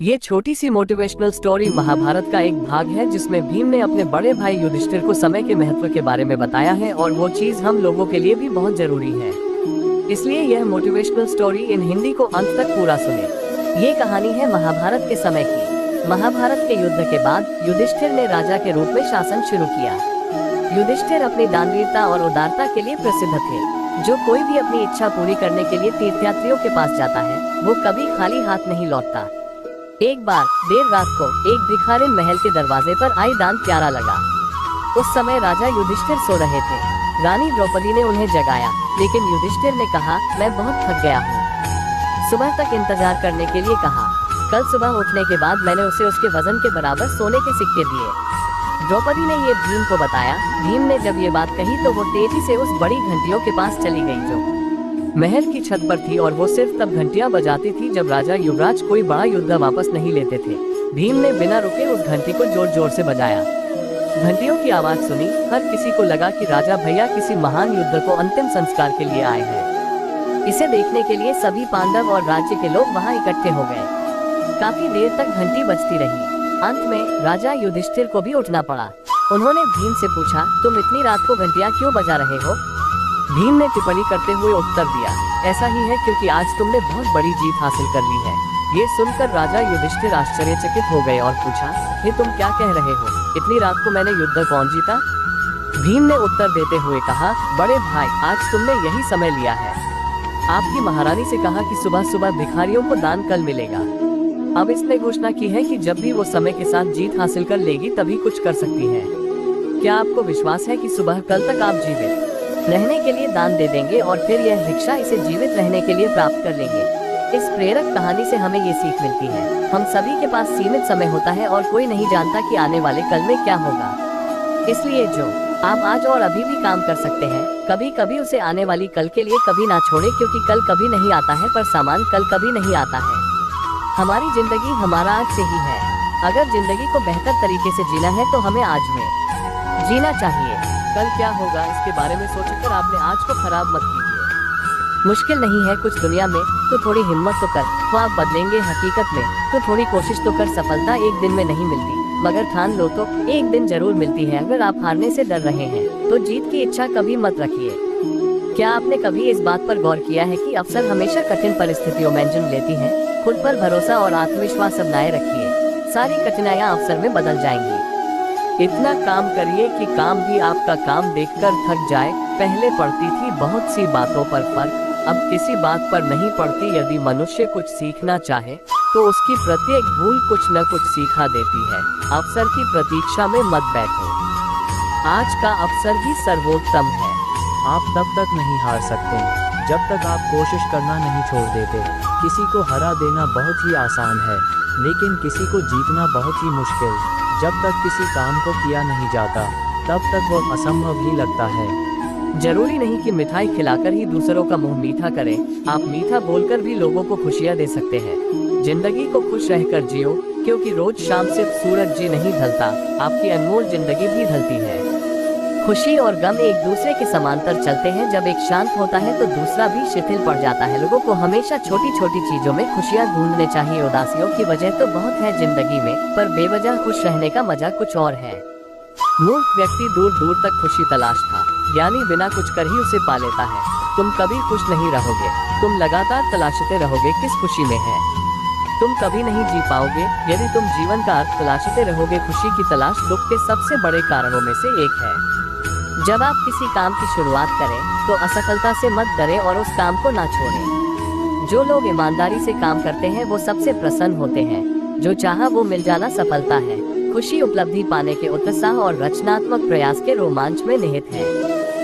ये छोटी सी motivational story Mahabharat का एक भाग है जिसमें भीम ने अपने बड़े भाई युधिष्ठिर को समय के महत्व के बारे में बताया है और वो चीज हम लोगों के लिए भी बहुत जरूरी है। इसलिए यह मोटिवेशनल स्टोरी इन हिंदी को अंत तक पूरा सुने। ये कहानी है महाभारत के समय की। महाभारत के युद्ध के बाद युधिष्ठिर ने राजा के रूप में शासन शुरू किया। युधिष्ठिर अपनी दानवीरता और उदारता के लिए प्रसिद्ध थे। जो कोई भी अपनी इच्छा पूरी करने के लिए तीर्थयात्रियों के पास जाता है वो कभी खाली हाथ नहीं लौटता। एक बार देर रात को एक भिखारिन महल के दरवाजे पर आई दान प्यारा लगा। उस समय राजा युधिष्ठिर सो रहे थे। रानी द्रौपदी ने उन्हें जगाया, लेकिन युधिष्ठिर ने कहा, मैं बहुत थक गया हूँ। सुबह तक इंतजार करने के लिए कहा। कल सुबह उठने के बाद मैंने उसे उसके वजन के बराबर सोने के सिक्के दिए। द्रौपदी ने ये भीम को बताया। भीम ने जब ये बात कही तो वो तेजी से उस बड़ी घंटियों के पास चली गई जो महल की छत पर थी, और वो सिर्फ तब घंटियां बजाती थी जब राजा युवराज कोई बड़ा युद्ध वापस नहीं लेते थे। भीम ने बिना रुके उस घंटी को जोर जोर से बजाया। घंटियों की आवाज सुनी हर किसी को लगा कि राजा भैया किसी महान युद्ध को अंतिम संस्कार के लिए आए हैं। इसे देखने के लिए सभी पांडव और राज्य के लोग वहां इकट्ठे हो गए। काफी देर तक घंटी बजती रही। अंत में राजा युधिष्ठिर को भी उठना पड़ा। उन्होंने भीम से पूछा, तुम इतनी रात को घंटियां क्यों बजा रहे हो? भीम ने टिप्पणी करते हुए उत्तर दिया, ऐसा ही है क्योंकि आज तुमने बहुत बड़ी जीत हासिल कर ली है। ये सुनकर राजा युधिष्ठिर आश्चर्यचकित हो गए और पूछा, ये तुम क्या कह रहे हो? इतनी रात को मैंने युद्ध कौन जीता? भीम ने उत्तर देते हुए कहा, बड़े भाई, आज तुमने यही समय लिया है। आपकी महारानी से कहा कि सुबह सुबह भिखारियों को दान कल मिलेगा। अब इसने घोषणा की है कि जब भी वो समय के साथ जीत हासिल कर लेगी तभी कुछ कर सकती है। क्या आपको विश्वास है कि सुबह कल तक आप जीवित रहने के लिए दान दे देंगे और फिर यह भिक्षा इसे जीवित रहने के लिए प्राप्त कर लेंगे? इस प्रेरक कहानी से हमें ये सीख मिलती है, हम सभी के पास सीमित समय होता है और कोई नहीं जानता कि आने वाले कल में क्या होगा। इसलिए जो आप आज और अभी भी काम कर सकते हैं, कभी कभी उसे आने वाली कल के लिए कभी ना छोड़े, क्योंकि कल कभी नहीं आता है पर सामान कल कभी नहीं आता है। हमारी जिंदगी हमारा आज से ही है। अगर जिंदगी को बेहतर तरीके से जीना है तो हमें आज में जीना चाहिए। कल क्या होगा इसके बारे में सोचकर आपने आज को खराब मत कीजिए। मुश्किल नहीं है कुछ दुनिया में तो थोड़ी हिम्मत तो कर। ख्वाब बदलेंगे हकीकत में तो थोड़ी कोशिश तो कर। सफलता एक दिन में नहीं मिलती, मगर ठान लो तो एक दिन जरूर मिलती है। अगर आप हारने से डर रहे हैं तो जीत की इच्छा कभी मत रखिए। क्या आपने कभी इस बात पर गौर किया है कि अवसर हमेशा कठिन परिस्थितियों में जन्म लेती हैं? खुद पर भरोसा और आत्मविश्वास बनाए रखिए, सारी कठिनाइयाँ अवसर में बदल जाएंगी। इतना काम करिए कि काम भी आपका काम देखकर थक जाए। पहले पड़ती थी बहुत सी बातों पर फर्क, अब किसी बात पर नहीं पड़ती। यदि मनुष्य कुछ सीखना चाहे तो उसकी प्रत्येक भूल कुछ न कुछ सीखा देती है। अवसर की प्रतीक्षा में मत बैठो, आज का अवसर ही सर्वोत्तम है। आप तब तक नहीं हार सकते जब तक आप कोशिश करना नहीं छोड़ देते। किसी को हरा देना बहुत ही आसान है, लेकिन किसी को जीतना बहुत ही मुश्किल। जब तक किसी काम को किया नहीं जाता तब तक वो असंभव ही लगता है। जरूरी नहीं कि मिठाई खिलाकर ही दूसरों का मुंह मीठा करें। आप मीठा बोलकर भी लोगों को खुशियां दे सकते हैं। जिंदगी को खुश रहकर जियो, क्योंकि रोज शाम सिर्फ सूरज जी नहीं ढलता, आपकी अनमोल जिंदगी भी ढलती है। खुशी और गम एक दूसरे के समांतर चलते हैं। जब एक शांत होता है तो दूसरा भी शिथिल पड़ जाता है। लोगों को हमेशा छोटी छोटी चीजों में खुशियां ढूंढने चाहिए। उदासियों की वजह तो बहुत है जिंदगी में, पर बेवजह खुश रहने का मजा कुछ और है। मूर्ख व्यक्ति दूर दूर तक खुशी तलाशता, यानी बिना कुछ कर ही उसे पा लेता है। तुम कभी खुश नहीं रहोगे, तुम लगातार तलाशते रहोगे किस खुशी में है। तुम कभी नहीं जी पाओगे यदि तुम जीवन का अर्थ तलाशते रहोगे। खुशी की तलाश दुख के सबसे बड़े कारणों में से एक है। जब आप किसी काम की शुरुआत करें तो असफलता से मत डरें और उस काम को ना छोड़ें। जो लोग ईमानदारी से काम करते हैं वो सबसे प्रसन्न होते हैं। जो चाहा वो मिल जाना सफलता है। खुशी उपलब्धि पाने के उत्साह और रचनात्मक प्रयास के रोमांच में निहित है।